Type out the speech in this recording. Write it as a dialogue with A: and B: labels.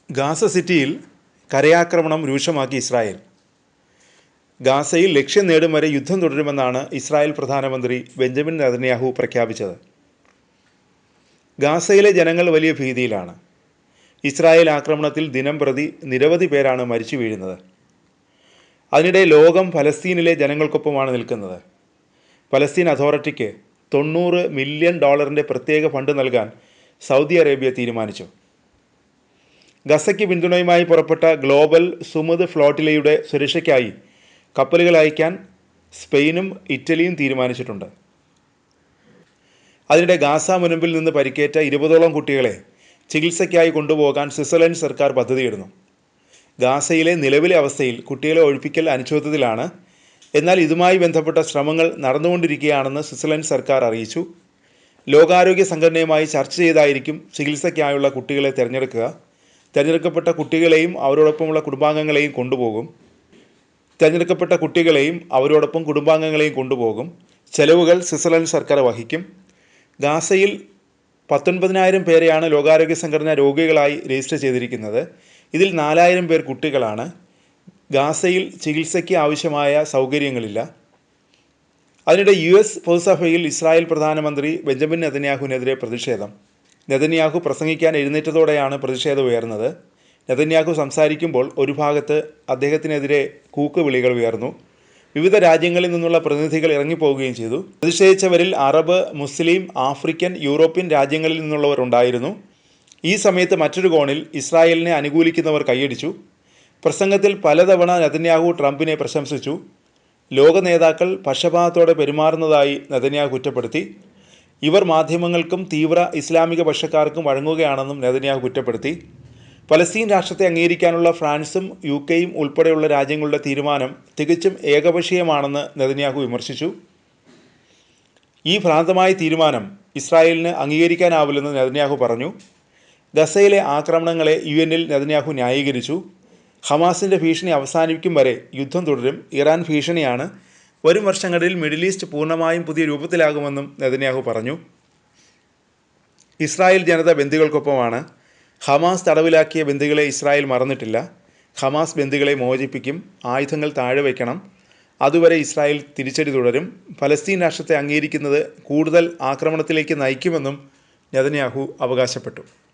A: Gaza സിറ്റിയിൽ കരയാക്രമണം രൂക്ഷമാക്കി Israel. ഗാസയിൽ ലക്ഷ്യം നേടും വരെ യുദ്ധം തുടരുമെന്നാണ് ഇസ്രായേൽ പ്രധാനമന്ത്രി ബെഞ്ചമിൻ നെതന്യാഹു പ്രഖ്യാപിച്ചത്. ഗാസയിലെ ജനങ്ങൾ വലിയ ഭീതിയിലാണ്. ഇസ്രായേൽ ആക്രമണത്തിൽ ദിനംപ്രതി നിരവധി പേരാണ് മരിച്ചു വീഴുന്നത്. അതിനിടെ ലോകം ഫലസ്തീനിലെ ജനങ്ങൾക്കൊപ്പമാണ് നിൽക്കുന്നത്. ഫലസ്തീൻ അതോറിറ്റിക്ക് $90 മില്യൺ പ്രത്യേക ഫണ്ട് നൽകാൻ സൗദി അറേബ്യ തീരുമാനിച്ചു. ഗസയ്ക്ക് പിന്തുണയുമായി പുറപ്പെട്ട ഗ്ലോബൽ സുമുദ് ഫ്ലോട്ടിലയുടെ സുരക്ഷയ്ക്കായി കപ്പലുകൾ അയക്കാൻ സ്പെയിനും ഇറ്റലിയും തീരുമാനിച്ചിട്ടുണ്ട്. അതിനിടെ ഗാസ മുനമ്പിൽ നിന്ന് പരിക്കേറ്റ 20ഓളം കുട്ടികളെ ചികിത്സയ്ക്കായി കൊണ്ടുപോകാൻ സ്വിറ്റ്സർലൻഡ് സർക്കാർ പദ്ധതിയിടുന്നു. ഗാസയിലെ നിലവിലെ അവസ്ഥയിൽ കുട്ടികളെ ഒഴിപ്പിക്കൽ അനിശ്ചിതത്വത്തിലാണ്. എന്നാൽ ഇതുമായി ബന്ധപ്പെട്ട ശ്രമങ്ങൾ നടന്നുകൊണ്ടിരിക്കുകയാണെന്ന് സ്വിറ്റ്സർലൻഡ് സർക്കാർ അറിയിച്ചു. ലോകാരോഗ്യ സംഘടനയുമായി ചർച്ച ചെയ്തായിരിക്കും ചികിത്സയ്ക്കായുള്ള കുട്ടികളെ തിരഞ്ഞെടുക്കുക. തിരഞ്ഞെടുക്കപ്പെട്ട കുട്ടികളെയും അവരോടൊപ്പമുള്ള കുടുംബാംഗങ്ങളെയും കൊണ്ടുപോകും. ചെലവുകൾ സ്വിറ്റ്സർലൻഡ് സർക്കാർ വഹിക്കും. ഗാസയിൽ 19,000 പേരെയാണ് ലോകാരോഗ്യ സംഘടന രോഗികളായി രജിസ്റ്റർ ചെയ്തിരിക്കുന്നത്. ഇതിൽ 4,000 പേർ കുട്ടികളാണ്. ഗാസയിൽ ചികിത്സയ്ക്ക് ആവശ്യമായ സൗകര്യങ്ങളില്ല. അതിനിടെ US പൊതുസഭയിൽ ഇസ്രായേൽ പ്രധാനമന്ത്രി ബെഞ്ചമിൻ നെതന്യാഹുവിനെതിരെ പ്രതിഷേധം. നെതന്യാഹു പ്രസംഗിക്കാൻ എഴുന്നേറ്റതോടെയാണ് പ്രതിഷേധം ഉയർന്നത്. നെതന്യാഹു സംസാരിക്കുമ്പോൾ ഒരു ഭാഗത്ത് അദ്ദേഹത്തിനെതിരെ കൂക്കുവിളികൾ ഉയർന്നു. വിവിധ രാജ്യങ്ങളിൽ നിന്നുള്ള പ്രതിനിധികൾ ഇറങ്ങിപ്പോവുകയും ചെയ്തു. പ്രതിഷേധിച്ചവരിൽ അറബ്, മുസ്ലിം, ആഫ്രിക്കൻ, യൂറോപ്യൻ രാജ്യങ്ങളിൽ നിന്നുള്ളവർ ഉണ്ടായിരുന്നു. ഈ സമയത്ത് മറ്റൊരു കോണിൽ ഇസ്രായേലിനെ അനുകൂലിക്കുന്നവർ കൈയടിച്ചു. പ്രസംഗത്തിൽ പലതവണ നെതന്യാഹു ട്രംപിനെ പ്രശംസിച്ചു. ലോക നേതാക്കൾ പക്ഷപാതത്തോടെ പെരുമാറുന്നതായി നെതന്യാഹു കുറ്റപ്പെടുത്തി. ഇവർ മാധ്യമങ്ങൾക്കും തീവ്ര ഇസ്ലാമിക പക്ഷക്കാർക്കും വഴങ്ങുകയാണെന്നും നെതന്യാഹു കുറ്റപ്പെടുത്തി. പലസ്തീൻ രാഷ്ട്രത്തെ അംഗീകരിക്കാനുള്ള ഫ്രാൻസും UK ഉൾപ്പെടെയുള്ള രാജ്യങ്ങളുടെ തീരുമാനം തികച്ചും ഏകപക്ഷീയമാണെന്ന് നെതന്യാഹു വിമർശിച്ചു. ഈ ഭ്രാന്തമായ തീരുമാനം ഇസ്രായേലിന് അംഗീകരിക്കാനാവില്ലെന്ന് നെതന്യാഹു പറഞ്ഞു. ഗസയിലെ ആക്രമണങ്ങളെ UN നെതന്യാഹു ന്യായീകരിച്ചു. ഹമാസിൻ്റെ ഭീഷണി അവസാനിക്കും വരെ യുദ്ധം തുടരും. ഇറാൻ ഭീഷണിയാണ്. വരും വർഷങ്ങളിൽ മിഡിൽ ഈസ്റ്റ് പൂർണ്ണമായും പുതിയ രൂപത്തിലാകുമെന്നും നെതന്യാഹു പറഞ്ഞു. ഇസ്രായേൽ ജനത ബന്ദികൾക്കൊപ്പമാണ്. ഹമാസ് തടവിലാക്കിയ ബന്ദികളെ ഇസ്രായേൽ മറന്നിട്ടില്ല. ഹമാസ് ബന്ദികളെ മോചിപ്പിക്കും. ആയുധങ്ങൾ താഴെ വയ്ക്കണം. അതുവരെ ഇസ്രായേൽ തിരിച്ചടി തുടരും. ഫലസ്തീൻ രാഷ്ട്രത്തെ അംഗീകരിക്കുന്നത് കൂടുതൽ ആക്രമണത്തിലേക്ക് നയിക്കുമെന്നും നെതന്യാഹു അവകാശപ്പെട്ടു.